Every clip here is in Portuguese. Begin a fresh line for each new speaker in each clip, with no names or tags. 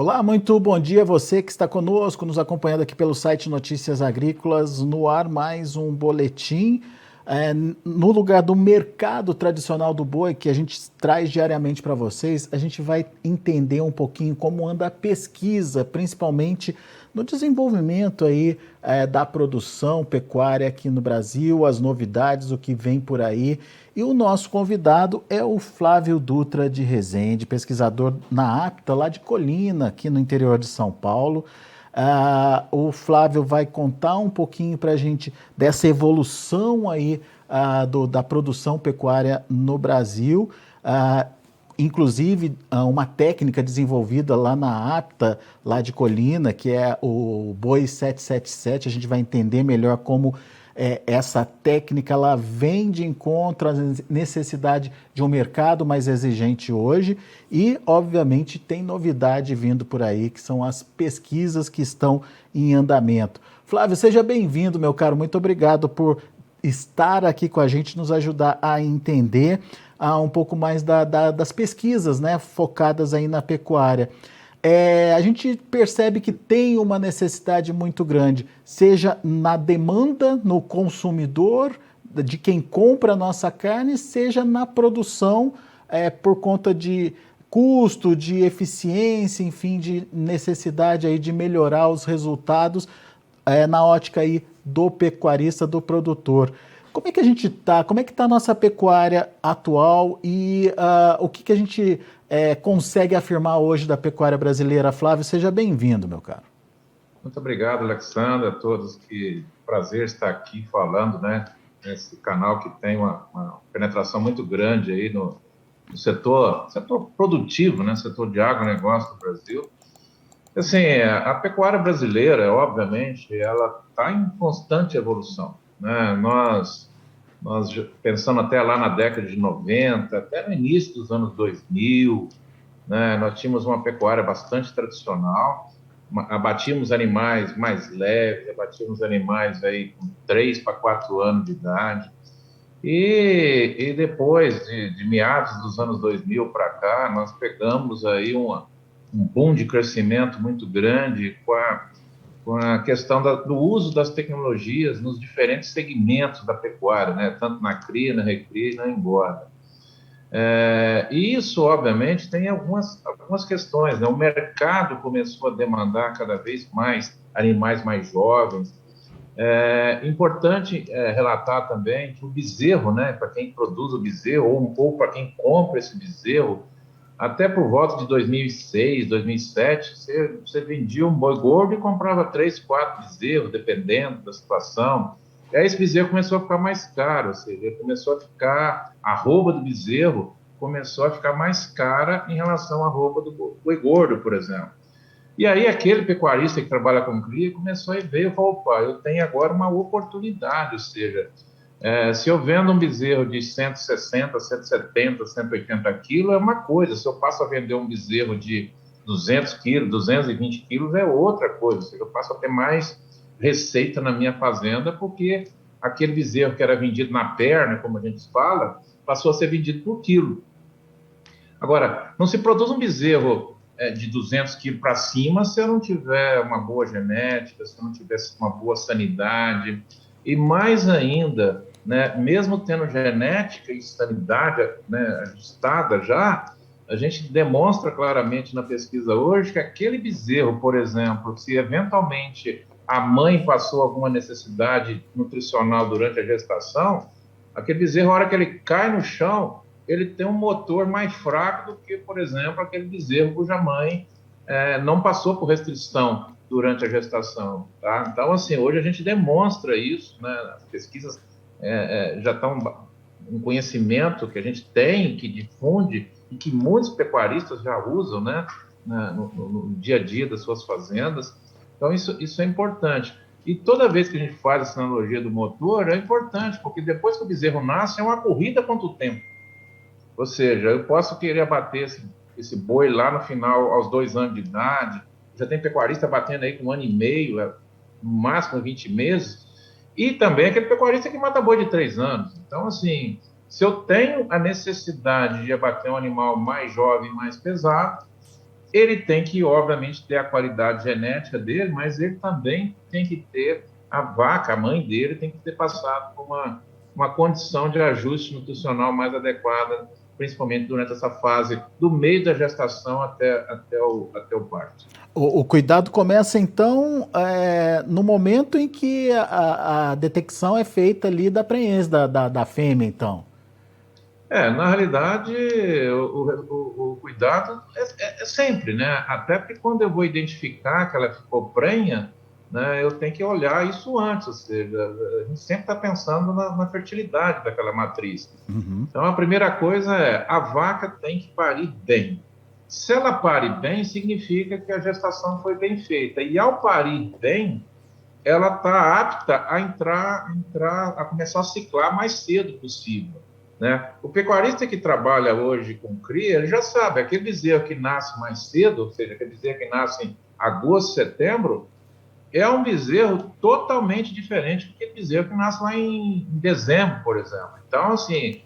Olá, muito bom dia a você que está conosco, nos acompanhando aqui pelo site Notícias Agrícolas, no ar mais um boletim. No lugar do mercado tradicional do boi, que a gente traz diariamente para vocês, a gente vai entender um pouquinho como anda a pesquisa, principalmente no desenvolvimento aí da produção pecuária aqui no Brasil, as novidades, o que vem por aí. E o nosso convidado é o Flávio Dutra de Rezende, pesquisador na APTA, lá de Colina, aqui no interior de São Paulo. O Flávio vai contar um pouquinho para a gente dessa evolução aí da produção pecuária no Brasil, inclusive uma técnica desenvolvida lá na APTA, lá de Colina, que é o Boi 777. A gente vai entender melhor como essa técnica ela vem de encontro à necessidade de um mercado mais exigente hoje e, obviamente, tem novidade vindo por aí, que são as pesquisas que estão em andamento. Flávio, seja bem-vindo, meu caro. Muito obrigado por estar aqui com a gente, nos ajudar a entender um pouco mais das pesquisas, né, focadas aí na pecuária. A gente percebe que tem uma necessidade muito grande, seja na demanda, no consumidor, de quem compra a nossa carne, seja na produção, por conta de custo, de eficiência, enfim, de necessidade aí de melhorar os resultados na ótica aí do pecuarista, do produtor. Como é que a gente está? Como é que está a nossa pecuária atual e o que a gente consegue afirmar hoje da pecuária brasileira? Flávio, seja bem-vindo, meu caro.
Muito obrigado, Alexandre, a todos. Que prazer estar aqui falando, né, nesse canal que tem uma penetração muito grande aí no setor produtivo, né, setor de agronegócio do Brasil. Assim, a pecuária brasileira, obviamente, ela está em constante evolução, né? Nós pensando até lá na década de 90, até no início dos anos 2000, né, nós tínhamos uma pecuária bastante tradicional, abatíamos animais mais leves, abatíamos animais aí com 3 para 4 anos de idade, e depois de meados dos anos 2000 para cá, nós pegamos aí um boom de crescimento muito grande com a questão do uso das tecnologias nos diferentes segmentos da pecuária, né? Tanto na cria, na recria e na engorda. E isso, obviamente, tem algumas questões, né? O mercado começou a demandar cada vez mais animais mais jovens. Importante relatar também que o bezerro, né? Para quem produz o bezerro ou para quem compra esse bezerro, até por volta de 2006, 2007, você vendia um boi gordo e comprava 3, 4 bezerros, dependendo da situação. E aí esse bezerro começou a ficar mais caro, ou seja, a arroba do bezerro começou a ficar mais cara em relação à arroba do boi gordo, por exemplo. E aí aquele pecuarista que trabalha com cria começou a ver e falou, opa, eu tenho agora uma oportunidade, ou seja, se eu vendo um bezerro de 160, 170, 180 quilos, é uma coisa. Se eu passo a vender um bezerro de 200 quilos, 220 quilos, é outra coisa. Ou seja, eu passo a ter mais receita na minha fazenda, porque aquele bezerro que era vendido na perna, como a gente fala, passou a ser vendido por quilo. Agora, não se produz um bezerro de 200 quilos para cima se eu não tiver uma boa genética, se eu não tiver uma boa sanidade. E mais ainda, né, mesmo tendo genética e sanidade, né, ajustada já, a gente demonstra claramente na pesquisa hoje que aquele bezerro, por exemplo, se eventualmente a mãe passou alguma necessidade nutricional durante a gestação, aquele bezerro, a hora que ele cai no chão, ele tem um motor mais fraco do que, por exemplo, aquele bezerro cuja mãe não passou por restrição durante a gestação, tá? Então, assim, hoje a gente demonstra isso, né? As pesquisas já estão um conhecimento que a gente tem, que difunde e que muitos pecuaristas já usam, né? No dia a dia das suas fazendas. Então, isso é importante. E toda vez que a gente faz essa analogia do motor, é importante, porque depois que o bezerro nasce, é uma corrida contra o tempo. Ou seja, eu posso querer abater esse boi lá no final, aos 2 anos de idade. Já tem pecuarista batendo aí com 1 ano e meio, no máximo 20 meses. E também aquele pecuarista que mata boi de 3 anos. Então, assim, se eu tenho a necessidade de abater um animal mais jovem, mais pesado, ele tem que, obviamente, ter a qualidade genética dele, mas ele também tem que ter a vaca, a mãe dele, tem que ter passado por uma condição de ajuste nutricional mais adequada, principalmente durante essa fase do meio da gestação até o parto.
O cuidado começa, então, no momento em que a detecção é feita ali da prenhez da fêmea, então.
Na realidade, o cuidado é sempre, né? Até porque quando eu vou identificar que ela ficou prenha, né, eu tenho que olhar isso antes, ou seja, a gente sempre está pensando na fertilidade daquela matriz.
Uhum.
Então, a primeira coisa é, a vaca tem que parir bem. Se ela pare bem, significa que a gestação foi bem feita. E ao parir bem, ela está apta a começar a ciclar mais cedo possível, né? O pecuarista que trabalha hoje com cria, ele já sabe, aquele bezerro que nasce mais cedo, ou seja, aquele bezerro que nasce em agosto, setembro, é um bezerro totalmente diferente do que aquele bezerro que nasce lá em dezembro, por exemplo. Então, assim,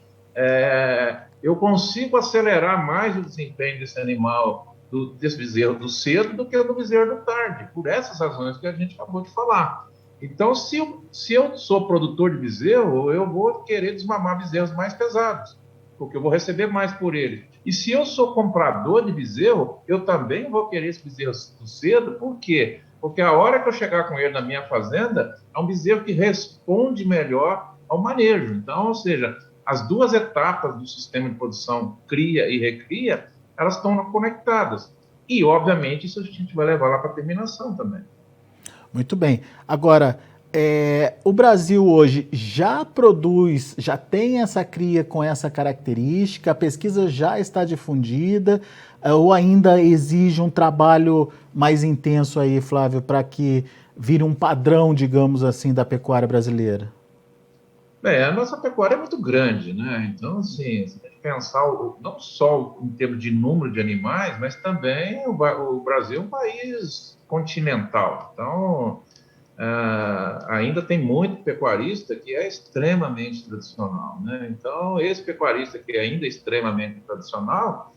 eu consigo acelerar mais o desempenho desse animal, desse bezerro do cedo, do que do bezerro do tarde, por essas razões que a gente acabou de falar. Então, se eu sou produtor de bezerro, eu vou querer desmamar bezerros mais pesados, porque eu vou receber mais por ele. E se eu sou comprador de bezerro, eu também vou querer esse bezerro do cedo, por quê? Porque a hora que eu chegar com ele na minha fazenda, é um bezerro que responde melhor ao manejo. Então, ou seja, as duas etapas do sistema de produção, cria e recria, elas estão conectadas. E, obviamente, isso a gente vai levar lá para a terminação também.
Muito bem. Agora, o Brasil hoje já produz, já tem essa cria com essa característica, a pesquisa já está difundida, ou ainda exige um trabalho mais intenso aí, Flávio, para que vire um padrão, digamos assim, da pecuária brasileira?
A nossa pecuária é muito grande, né? Então, assim, você tem que pensar não só em termos de número de animais, mas também o Brasil é um país continental. Então, ainda tem muito pecuarista que é extremamente tradicional, né? Então, esse pecuarista que é ainda extremamente tradicional,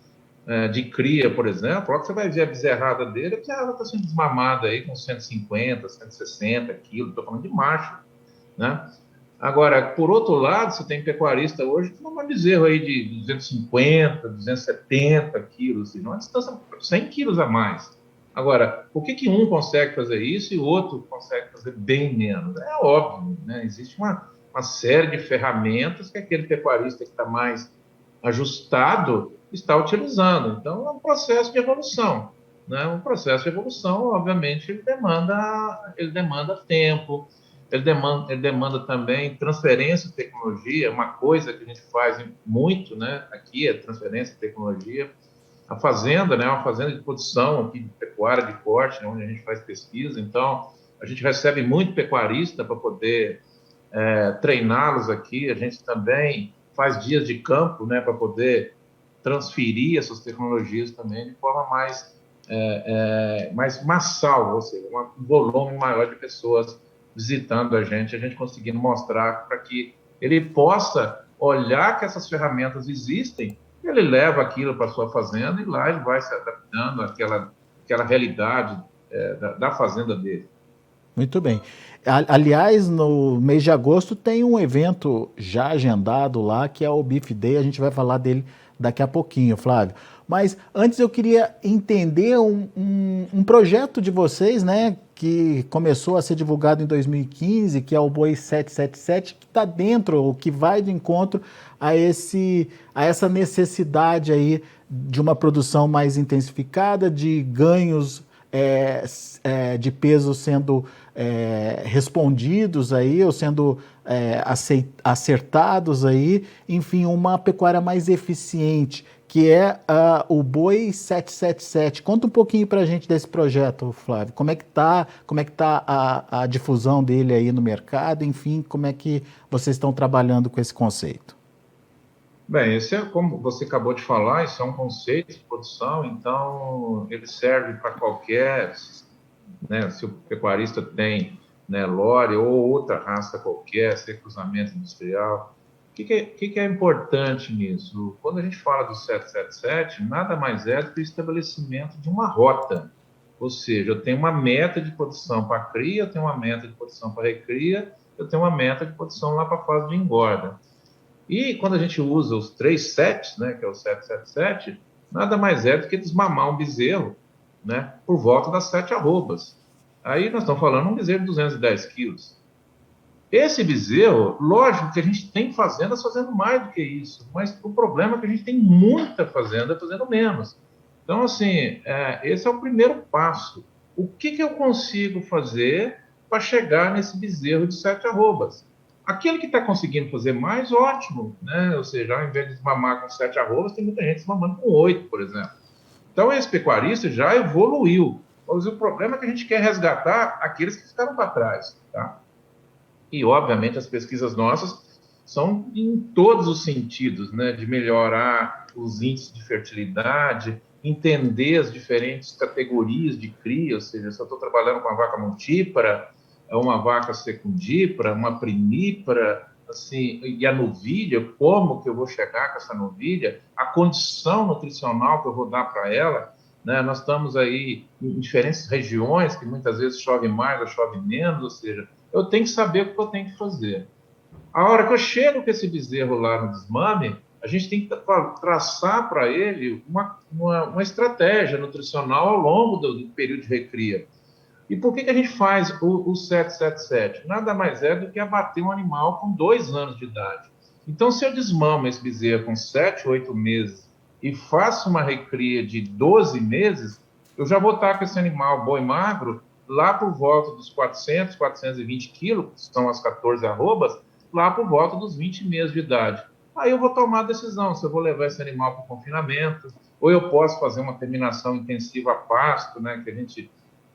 de cria, por exemplo, logo que você vai ver a bezerrada dele, que ela está sendo desmamada aí com 150, 160 quilos, estou falando de macho, né? Agora, por outro lado, você tem pecuarista hoje que não vai bezerro aí de 250, 270 quilos, assim, uma distância 100 quilos a mais. Agora, por que um consegue fazer isso e o outro consegue fazer bem menos? É óbvio, né? Existe uma série de ferramentas que aquele pecuarista que está mais ajustado está utilizando. Então, é um processo de evolução, né? Um processo de evolução, obviamente, ele demanda tempo, ele demanda também transferência de tecnologia, uma coisa que a gente faz muito, né, aqui é transferência de tecnologia. A fazenda, né, uma fazenda de produção aqui de pecuária de corte, né, onde a gente faz pesquisa, então a gente recebe muito pecuarista para poder treiná-los aqui, a gente também faz dias de campo, né, para poder transferir essas tecnologias também de forma mais massal, ou seja, um volume maior de pessoas visitando a gente conseguindo mostrar para que ele possa olhar que essas ferramentas existem, ele leva aquilo para sua fazenda e lá ele vai se adaptando àquela realidade da fazenda dele.
Muito bem. Aliás, no mês de agosto tem um evento já agendado lá, que é o Beef Day, a gente vai falar dele daqui a pouquinho, Flávio. Mas antes eu queria entender um projeto de vocês, né, que começou a ser divulgado em 2015, que é o Boi 777, que está dentro, ou que vai de encontro a essa necessidade aí de uma produção mais intensificada, de ganhos de peso sendo respondidos aí, ou sendo acertados aí, enfim, uma pecuária mais eficiente, que é o Boi 777. Conta um pouquinho para a gente desse projeto, Flávio. Como é que tá a difusão dele aí no mercado? Enfim, como é que vocês estão trabalhando com esse conceito?
Bem, esse é, como você acabou de falar, isso é um conceito de produção, então ele serve para qualquer, né, se o pecuarista tem, né, lore ou outra raça qualquer, se é cruzamento industrial, que é importante nisso? Quando a gente fala do 777, nada mais é do que o estabelecimento de uma rota. Ou seja, eu tenho uma meta de produção para cria, eu tenho uma meta de produção para recria, eu tenho uma meta de produção lá para a fase de engorda. E quando a gente usa os 3 sets, né, que é o 777, nada mais é do que desmamar um bezerro, né, por volta das 7 arrobas. Aí nós estamos falando de um bezerro de 210 quilos. Esse bezerro, lógico que a gente tem fazendas fazendo mais do que isso, mas o problema é que a gente tem muita fazenda fazendo menos. Então, assim, esse é o primeiro passo. O que eu consigo fazer para chegar nesse bezerro de 7 arrobas? Aquele que está conseguindo fazer mais, ótimo, né? Ou seja, ao invés de desmamar com 7 arrobas, tem muita gente desmamando com 8, por exemplo. Então, esse pecuarista já evoluiu. Mas o problema é que a gente quer resgatar aqueles que ficaram para trás, tá? E, obviamente, as pesquisas nossas são em todos os sentidos, né? De melhorar os índices de fertilidade, entender as diferentes categorias de cria, ou seja, se eu estou trabalhando com uma vaca multípara, uma vaca secundípara, uma primípara, assim, e a novilha, como que eu vou chegar com essa novilha, a condição nutricional que eu vou dar para ela, né? Nós estamos aí em diferentes regiões, que muitas vezes chove mais ou chove menos, ou seja, eu tenho que saber o que eu tenho que fazer. A hora que eu chego com esse bezerro lá no desmame, a gente tem que traçar para ele uma estratégia nutricional ao longo do período de recria. E por que a gente faz o 777? Nada mais é do que abater um animal com 2 anos de idade. Então, se eu desmamo esse bezerro com 7, 8 meses e faço uma recria de 12 meses, eu já vou estar com esse animal bom e magro lá por volta dos 400, 420 quilos, que são as 14 arrobas, lá por volta dos 20 meses de idade. Aí eu vou tomar a decisão se eu vou levar esse animal para o confinamento, ou eu posso fazer uma terminação intensiva a pasto, né, que a gente,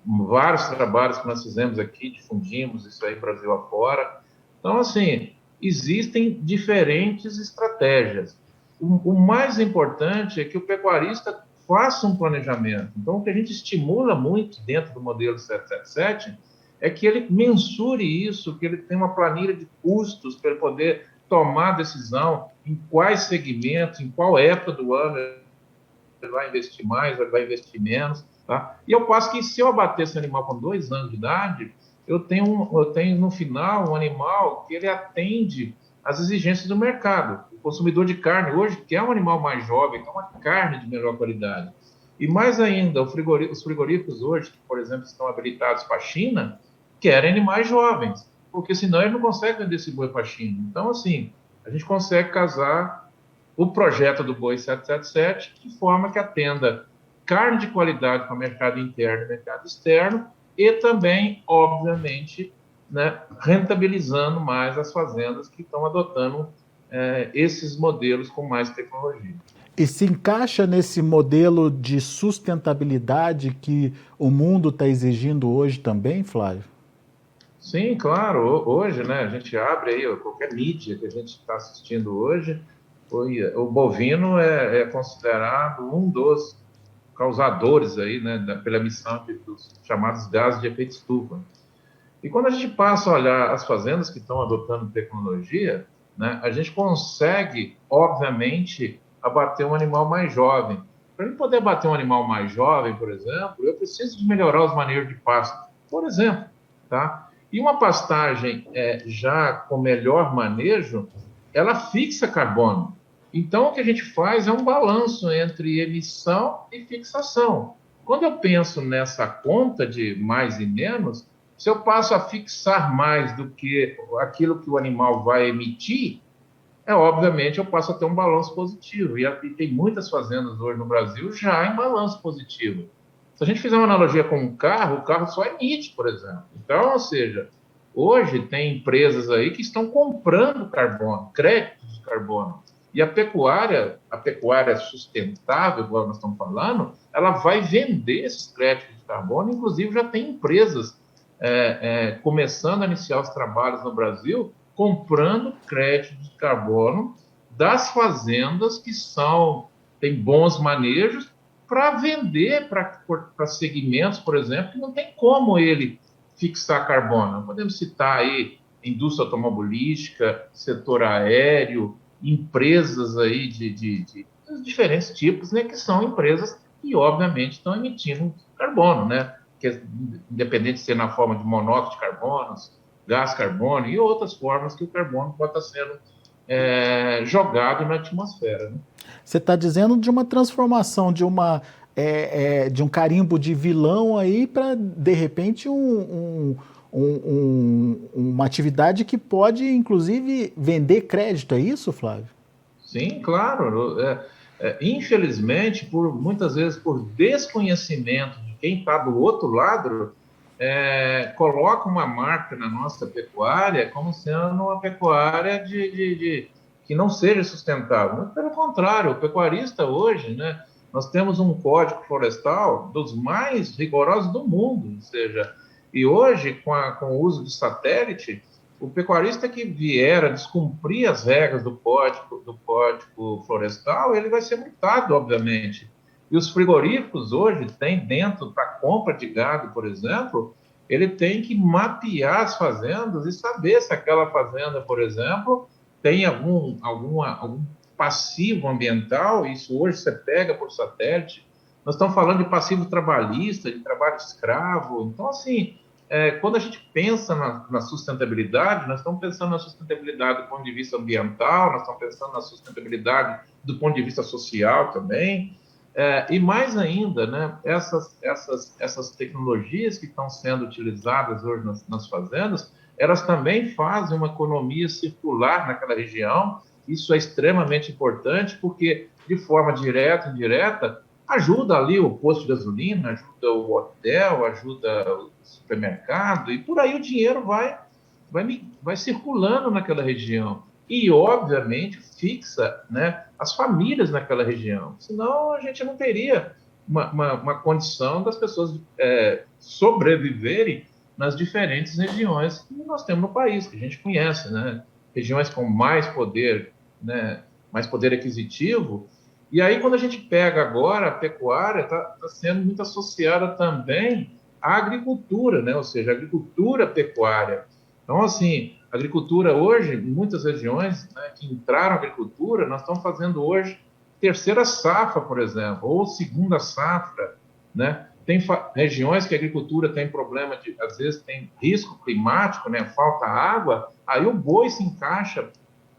vários trabalhos que nós fizemos aqui, difundimos isso aí Brasil afora. Então, assim, existem diferentes estratégias. O mais importante é que o pecuarista faça um planejamento. Então, o que a gente estimula muito dentro do modelo 777 é que ele mensure isso, que ele tenha uma planilha de custos para ele poder tomar decisão em quais segmentos, em qual época do ano ele vai investir mais, ele vai investir menos. Tá? E eu passo que se eu abater esse animal com 2 anos de idade, eu tenho no final um animal que ele atende às exigências do mercado. O consumidor de carne hoje quer um animal mais jovem, quer uma carne de melhor qualidade. E mais ainda, os frigoríficos hoje, que, por exemplo, estão habilitados para a China, querem animais jovens, porque senão eles não conseguem vender esse boi para a China. Então, assim, a gente consegue casar o projeto do Boi 777 de forma que atenda carne de qualidade para o mercado interno e mercado externo e também, obviamente, né, rentabilizando mais as fazendas que estão adotando esses modelos com mais tecnologia.
E se encaixa nesse modelo de sustentabilidade que o mundo está exigindo hoje também, Flávio?
Sim, claro. Hoje, né, a gente abre aí qualquer mídia que a gente está assistindo hoje, o bovino é considerado um dos causadores aí, né, pela emissão dos chamados gases de efeito estufa. E quando a gente passa a olhar as fazendas que estão adotando tecnologia, né, a gente consegue, obviamente, abater um animal mais jovem. Para eu poder abater um animal mais jovem, por exemplo, eu preciso de melhorar os manejos de pasto, por exemplo, tá? E uma pastagem já com melhor manejo, ela fixa carbono. Então, o que a gente faz é um balanço entre emissão e fixação. Quando eu penso nessa conta de mais e menos, se eu passo a fixar mais do que aquilo que o animal vai emitir, obviamente eu passo a ter um balanço positivo. E tem muitas fazendas hoje no Brasil já em balanço positivo. Se a gente fizer uma analogia com o carro só emite, por exemplo. Então, ou seja, hoje tem empresas aí que estão comprando carbono, créditos de carbono. E a pecuária sustentável, igual nós estamos falando, ela vai vender esses créditos de carbono. Inclusive, já tem empresas começando a iniciar os trabalhos no Brasil, comprando crédito de carbono das fazendas que têm bons manejos para vender para segmentos, por exemplo, que não tem como ele fixar carbono. Podemos citar aí indústria automobilística, setor aéreo, empresas aí de diferentes tipos, né, que são empresas que, obviamente, estão emitindo carbono, né, que independente de ser na forma de monóxido de carbono, gás carbônico e outras formas que o carbono pode estar sendo jogado na atmosfera, né?
Você está dizendo de uma transformação de um carimbo de vilão aí para, de repente, uma atividade que pode, inclusive, vender crédito, é isso, Flávio?
Sim, claro. Infelizmente, muitas vezes por desconhecimento de quem está do outro lado, coloca uma marca na nossa pecuária como sendo uma pecuária que não seja sustentável. Muito pelo contrário, o pecuarista hoje, né, nós temos um código florestal dos mais rigorosos do mundo, ou seja, e hoje, com o uso de satélite, o pecuarista que vier a descumprir as regras do código florestal, ele vai ser multado, obviamente. E os frigoríficos hoje têm dentro, para compra de gado, por exemplo, ele tem que mapear as fazendas e saber se aquela fazenda, por exemplo, tem algum passivo ambiental. Isso hoje você pega por satélite. Nós estamos falando de passivo trabalhista, de trabalho escravo. Então, assim, quando a gente pensa na sustentabilidade, nós estamos pensando na sustentabilidade do ponto de vista ambiental, nós estamos pensando na sustentabilidade do ponto de vista social também, e mais ainda, né, essas tecnologias que estão sendo utilizadas hoje nas fazendas, elas também fazem uma economia circular naquela região. Isso é extremamente importante, porque de forma direta e indireta, ajuda ali o posto de gasolina, ajuda o hotel, ajuda o supermercado, e por aí o dinheiro vai circulando naquela região. E, obviamente, fixa, né, as famílias naquela região. Senão, a gente não teria uma condição das pessoas sobreviverem nas diferentes regiões que nós temos no país, que a gente conhece, né? Regiões com mais poder, né, mais poder aquisitivo. E aí, quando a gente pega agora, a pecuária está sendo muito associada também à agricultura, né? Ou seja, agricultura pecuária. Então, assim, a agricultura hoje, em muitas regiões, né, que entraram na agricultura, nós estamos fazendo hoje terceira safra, por exemplo, ou segunda safra, né? Tem regiões que a agricultura tem problema às vezes tem risco climático, né? Falta água, aí o boi se encaixa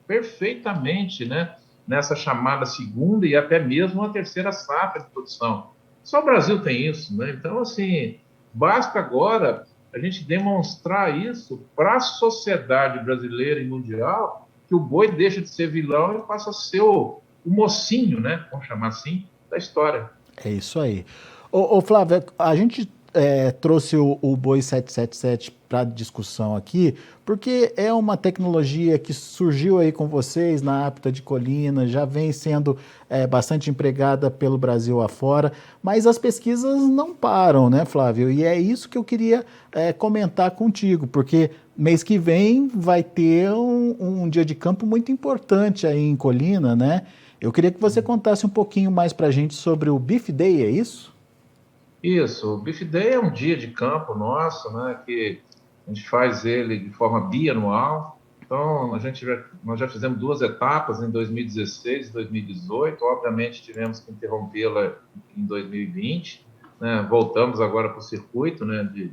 perfeitamente, né, nessa chamada segunda e até mesmo uma terceira safra de produção. Só o Brasil tem isso, né? Então, assim, basta agora a gente demonstrar isso para a sociedade brasileira e mundial, que o boi deixa de ser vilão e passa a ser o mocinho, né? Vamos chamar assim, da história.
É isso aí. Ô Flávio, a gente trouxe o Boi 777 para discussão aqui, porque é uma tecnologia que surgiu aí com vocês na Apta de Colina, já vem sendo bastante empregada pelo Brasil afora, mas as pesquisas não param, né, Flávio? E é isso que eu queria comentar contigo, porque mês que vem vai ter um dia de campo muito importante aí em Colina, né? Eu queria que você contasse um pouquinho mais para a gente sobre o Beef Day, é isso?
Isso, o Beef Day é um dia de campo nosso, né, que a gente faz ele de forma bianual. Então, nós já fizemos duas etapas em 2016 e 2018. Obviamente, tivemos que interrompê-la em 2020. Né, voltamos agora para o circuito, né, de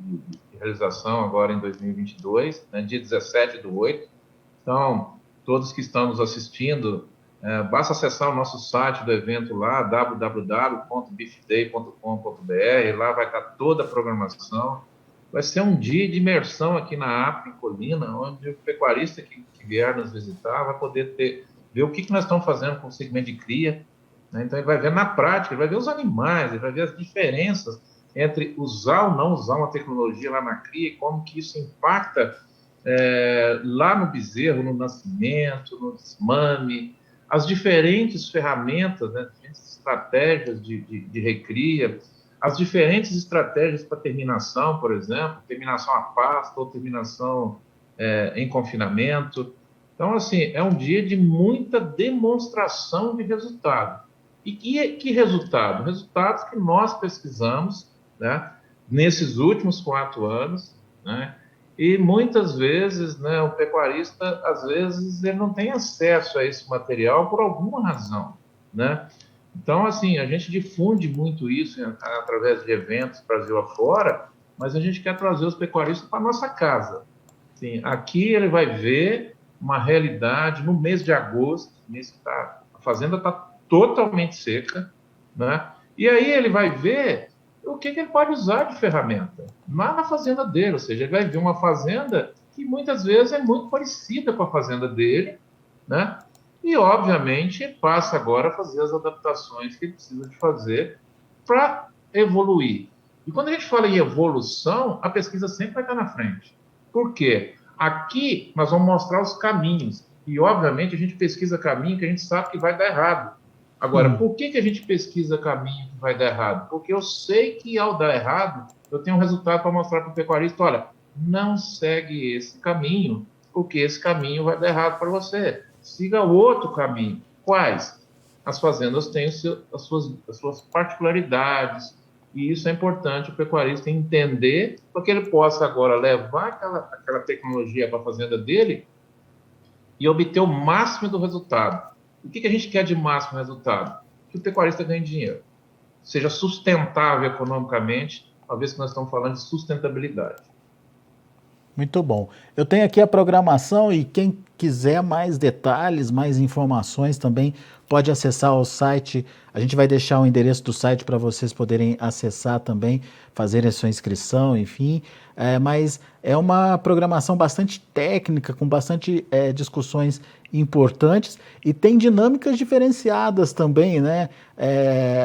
realização agora em 2022, né, dia 17/8. Então, todos que estão nos assistindo, basta acessar o nosso site do evento lá, www.beefday.com.br, lá vai estar toda a programação. Vai ser um dia de imersão aqui na Apta em Colina, onde o pecuarista que vier nos visitar vai poder ver o que nós estamos fazendo com o segmento de cria, né? Então ele vai ver na prática, ele vai ver os animais, ele vai ver as diferenças entre usar ou não usar uma tecnologia lá na cria e como que isso impacta lá no bezerro, no nascimento, no desmame, as diferentes ferramentas, né, as diferentes estratégias de recria, as diferentes estratégias para terminação, por exemplo, terminação a pasto ou terminação em confinamento. Então, assim, é um dia de muita demonstração de resultado. E que resultado? Resultados que nós pesquisamos, né, nesses últimos 4 anos, né, E muitas vezes, né, o pecuarista, às vezes, ele não tem acesso a esse material por alguma razão, né? Então, assim, a gente difunde muito isso através de eventos Brasil afora, mas a gente quer trazer os pecuaristas para nossa casa. Sim, aqui ele vai ver uma realidade no mês de agosto, mês que a fazenda está totalmente seca, né? E aí ele vai ver o que ele pode usar de ferramenta lá na fazenda dele, ou seja, ele vai ver uma fazenda que muitas vezes é muito parecida com a fazenda dele, né? E obviamente passa agora a fazer as adaptações que ele precisa de fazer para evoluir. E quando a gente fala em evolução, a pesquisa sempre vai estar na frente. Por quê? Aqui nós vamos mostrar os caminhos. E, obviamente, a gente pesquisa caminho que a gente sabe que vai dar errado. Agora,
Hum.
por que a gente pesquisa caminho que vai dar errado? Porque eu sei que, ao dar errado, eu tenho um resultado para mostrar para o pecuarista: olha, não segue esse caminho, porque esse caminho vai dar errado para você. Siga outro caminho. Quais? As fazendas têm as suas particularidades, e isso é importante o pecuarista entender, para que ele possa agora levar aquela tecnologia para a fazenda dele e obter o máximo do resultado. O que a gente quer de máximo resultado? Que o pecuarista ganhe dinheiro, seja sustentável economicamente, uma vez que nós estamos falando de sustentabilidade.
Muito bom. Eu tenho aqui a programação e quem quiser mais detalhes, mais informações também pode acessar o site. A gente vai deixar o endereço do site para vocês poderem acessar também, fazerem a sua inscrição, enfim. Mas é uma programação bastante técnica, com bastante discussões importantes e tem dinâmicas diferenciadas também, né,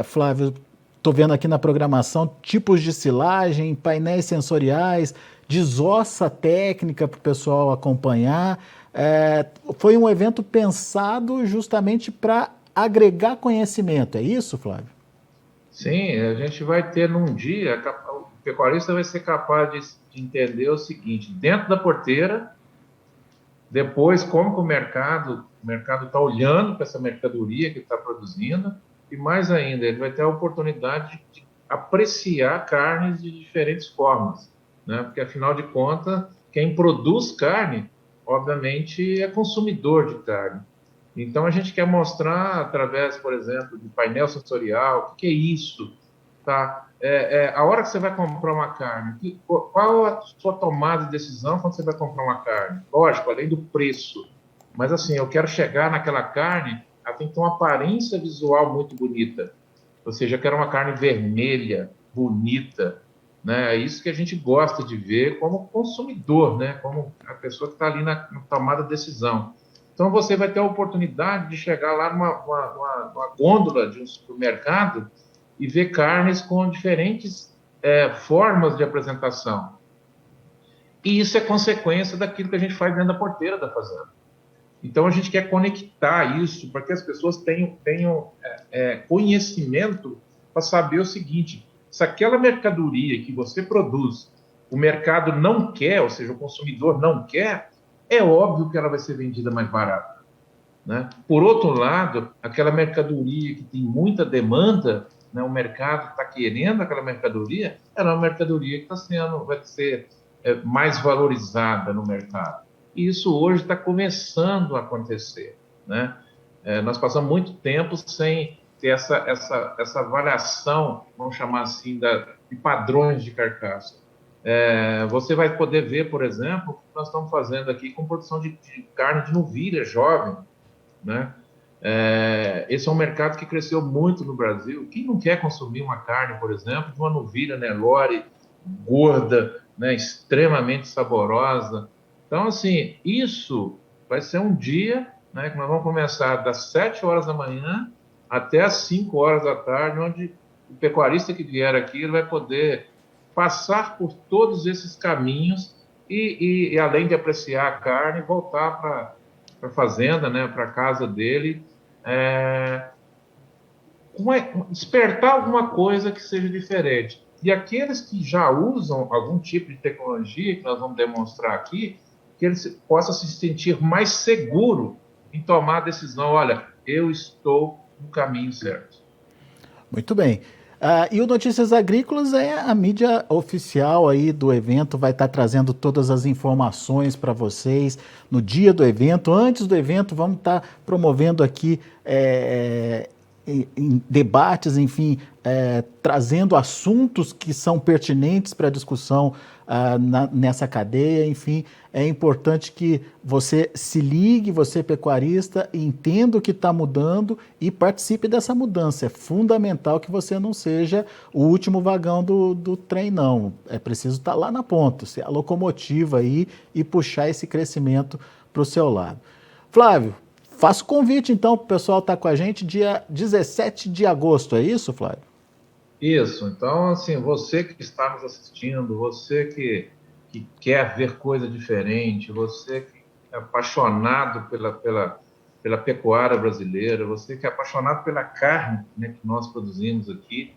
Flávio? Estou vendo aqui na programação tipos de silagem, painéis sensoriais, desossa técnica para o pessoal acompanhar. Foi um evento pensado justamente para agregar conhecimento, é isso, Flávio?
Sim, a gente vai ter num dia, o pecuarista vai ser capaz de entender o seguinte: dentro da porteira, depois como que o mercado está olhando para essa mercadoria que está produzindo, e mais ainda, ele vai ter a oportunidade de apreciar carnes de diferentes formas, né? Porque afinal de contas, quem produz carne, obviamente, é consumidor de carne. Então a gente quer mostrar através, por exemplo, de painel sensorial, o que é isso, tá? A hora que você vai comprar uma carne, qual a sua tomada de decisão quando você vai comprar uma carne? Lógico, além do preço, mas assim, eu quero chegar naquela carne, ela tem que ter uma aparência visual muito bonita. Ou seja, eu quero uma carne vermelha, bonita, né? É isso que a gente gosta de ver como consumidor, né? Como a pessoa que está ali na tomada de decisão. Então você vai ter a oportunidade de chegar lá numa gôndola de um supermercado e ver carnes com diferentes formas de apresentação. E isso é consequência daquilo que a gente faz dentro da porteira da fazenda. Então a gente quer conectar isso para que as pessoas tenham conhecimento para saber o seguinte: se aquela mercadoria que você produz, o mercado não quer, ou seja, o consumidor não quer, é óbvio que ela vai ser vendida mais barata, né? Por outro lado, aquela mercadoria que tem muita demanda, né, o mercado está querendo aquela mercadoria, ela é uma mercadoria que vai ser mais valorizada no mercado. E isso hoje está começando a acontecer, né? Nós passamos muito tempo sem ter essa avaliação, vamos chamar assim, de padrões de carcaça. Você vai poder ver, por exemplo, o que nós estamos fazendo aqui com produção de carne de novilha jovem, né? Esse é um mercado que cresceu muito no Brasil. Quem não quer consumir uma carne, por exemplo, de uma novilha Nelore gorda, né, extremamente saborosa? Então, assim, isso vai ser um dia, né, que nós vamos começar das 7 horas da manhã até as 5 horas da tarde, onde o pecuarista que vier aqui ele vai poder passar por todos esses caminhos e além de apreciar a carne, voltar para a fazenda, né, para a casa dele, é, despertar alguma coisa que seja diferente. E aqueles que já usam algum tipo de tecnologia, que nós vamos demonstrar aqui, que ele possa se sentir mais seguro em tomar a decisão: olha, eu estou no caminho certo.
Muito bem. E o Notícias Agrícolas é a mídia oficial aí do evento, vai estar trazendo todas as informações para vocês no dia do evento. Antes do evento, vamos estar promovendo aqui em debates, enfim, trazendo assuntos que são pertinentes para a discussão nessa cadeia. Enfim, é importante que você se ligue, você pecuarista, entenda o que está mudando e participe dessa mudança. É fundamental que você não seja o último vagão do trem, não. É preciso estar lá na ponta, ser a locomotiva aí e puxar esse crescimento para o seu lado. Flávio, faço convite, então, para o pessoal estar com a gente dia 17 de agosto, é isso, Flávio?
Isso, então, assim, você que está nos assistindo, você que quer ver coisa diferente, você que é apaixonado pela pecuária brasileira, você que é apaixonado pela carne, né, que nós produzimos aqui,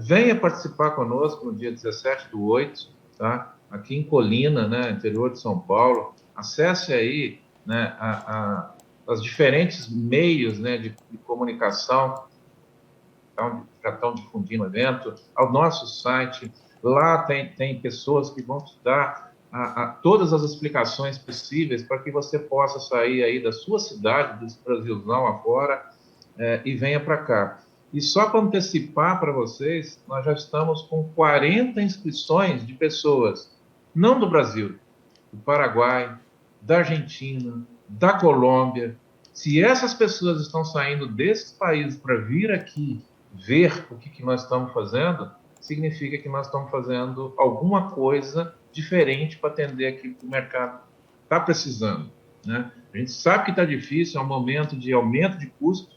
venha participar conosco no dia 17/8, tá? Aqui em Colina, né, interior de São Paulo. Acesse aí, né, as diferentes meios, né, de comunicação já estão difundindo o evento, ao nosso site. Lá tem pessoas que vão te dar todas as explicações possíveis para que você possa sair aí da sua cidade, desse Brasilzão afora, e venha para cá. E só para antecipar para vocês, nós já estamos com 40 inscrições de pessoas, não do Brasil, do Paraguai, da Argentina, da Colômbia. Se essas pessoas estão saindo desses países para vir aqui ver o que nós estamos fazendo, significa que nós estamos fazendo alguma coisa diferente para atender aquilo que o mercado está precisando, né? A gente sabe que está difícil, é um momento de aumento de custo,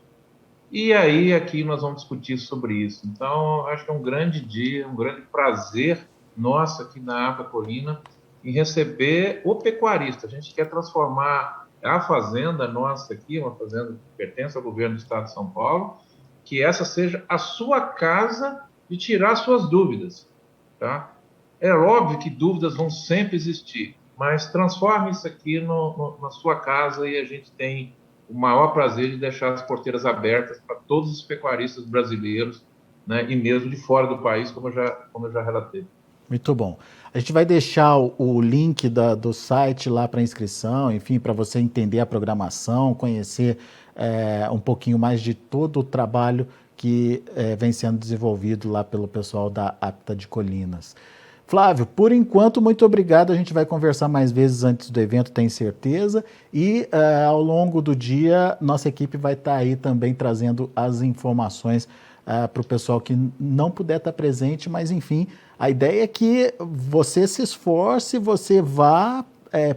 e aí aqui nós vamos discutir sobre isso. Então, acho que é um grande dia, um grande prazer nosso aqui na APA Colina em receber o pecuarista. A gente quer transformar a fazenda nossa aqui, uma fazenda que pertence ao governo do estado de São Paulo, que essa seja a sua casa de tirar suas dúvidas, tá? É óbvio que dúvidas vão sempre existir, mas transforme isso aqui na sua casa e a gente tem o maior prazer de deixar as porteiras abertas para todos os pecuaristas brasileiros, né, e mesmo de fora do país, como eu já relatei.
Muito bom. A gente vai deixar o link do site lá para inscrição, enfim, para você entender a programação, conhecer um pouquinho mais de todo o trabalho que vem sendo desenvolvido lá pelo pessoal da APTA de Colinas. Flávio, por enquanto, muito obrigado. A gente vai conversar mais vezes antes do evento, tenho certeza. E ao longo do dia, nossa equipe vai estar aí também trazendo as informações para o pessoal que não puder estar presente, mas enfim, a ideia é que você se esforce, você vá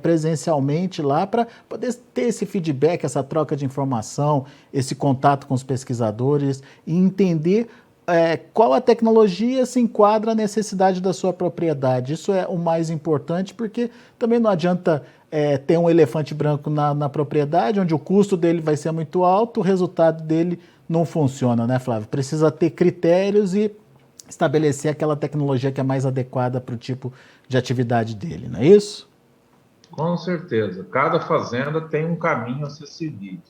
presencialmente lá para poder ter esse feedback, essa troca de informação, esse contato com os pesquisadores e entender qual a tecnologia se enquadra à necessidade da sua propriedade. Isso é o mais importante, porque também não adianta ter um elefante branco na propriedade, onde o custo dele vai ser muito alto, o resultado dele não funciona, né, Flávio? Precisa ter critérios e estabelecer aquela tecnologia que é mais adequada para o tipo de atividade dele, não é isso?
Com certeza. Cada fazenda tem um caminho a ser seguido.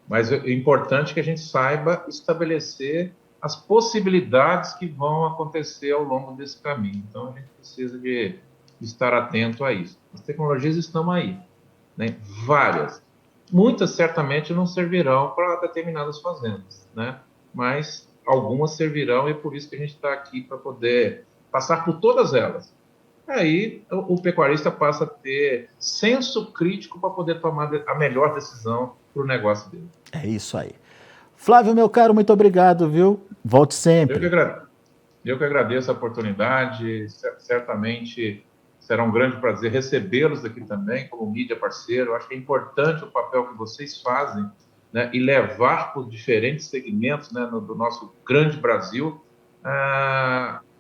Mas é importante que a gente saiba estabelecer as possibilidades que vão acontecer ao longo desse caminho. Então, a gente precisa de estar atento a isso. As tecnologias estão aí, né? Várias. Muitas, certamente, não servirão para determinadas fazendas, né? Mas algumas servirão e é por isso que a gente está aqui para poder passar por todas elas. Aí, o pecuarista passa a ter senso crítico para poder tomar a melhor decisão para o negócio dele.
É isso aí. Flávio, meu caro, muito obrigado, viu? Volte sempre.
Eu que agradeço a oportunidade, certamente será um grande prazer recebê-los aqui também, como mídia parceiro. Eu acho que é importante o papel que vocês fazem, né, e levar para os diferentes segmentos, né, do nosso grande Brasil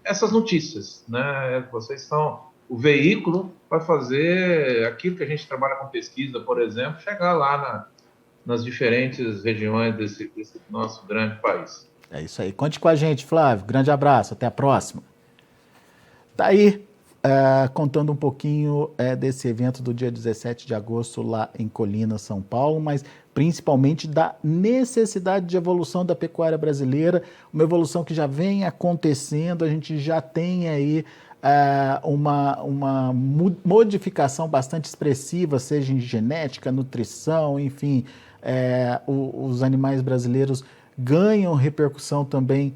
essas notícias, né? Vocês são o veículo para fazer aquilo que a gente trabalha com pesquisa, por exemplo, chegar lá nas diferentes regiões desse nosso grande país.
É isso aí. Conte com a gente, Flávio. Grande abraço. Até a próxima. Tá aí contando um pouquinho desse evento do dia 17 de agosto lá em Colina, São Paulo, mas principalmente da necessidade de evolução da pecuária brasileira, uma evolução que já vem acontecendo, a gente já tem aí uma modificação bastante expressiva, seja em genética, nutrição, enfim, os animais brasileiros ganham repercussão também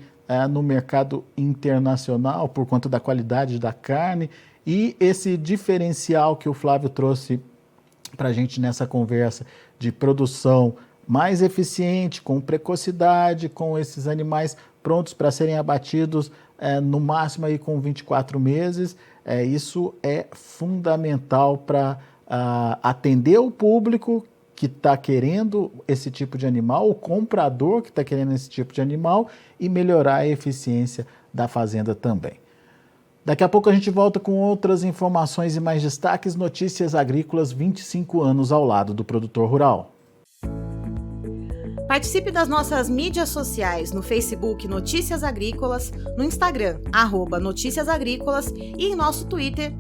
no mercado internacional por conta da qualidade da carne, e esse diferencial que o Flávio trouxe para a gente nessa conversa de produção mais eficiente, com precocidade, com esses animais prontos para serem abatidos no máximo aí com 24 meses, isso é fundamental para atender o público que está querendo esse tipo de animal, o comprador que está querendo esse tipo de animal, e melhorar a eficiência da fazenda também. Daqui a pouco a gente volta com outras informações e mais destaques. Notícias Agrícolas, 25 anos ao lado do produtor rural.
Participe das nossas mídias sociais no Facebook Notícias Agrícolas, no Instagram @Notícias Agrícolas e em nosso Twitter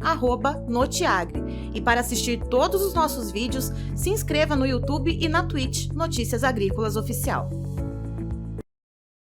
@Notiagre. E para assistir todos os nossos vídeos, se inscreva no YouTube e na Twitch Notícias Agrícolas Oficial.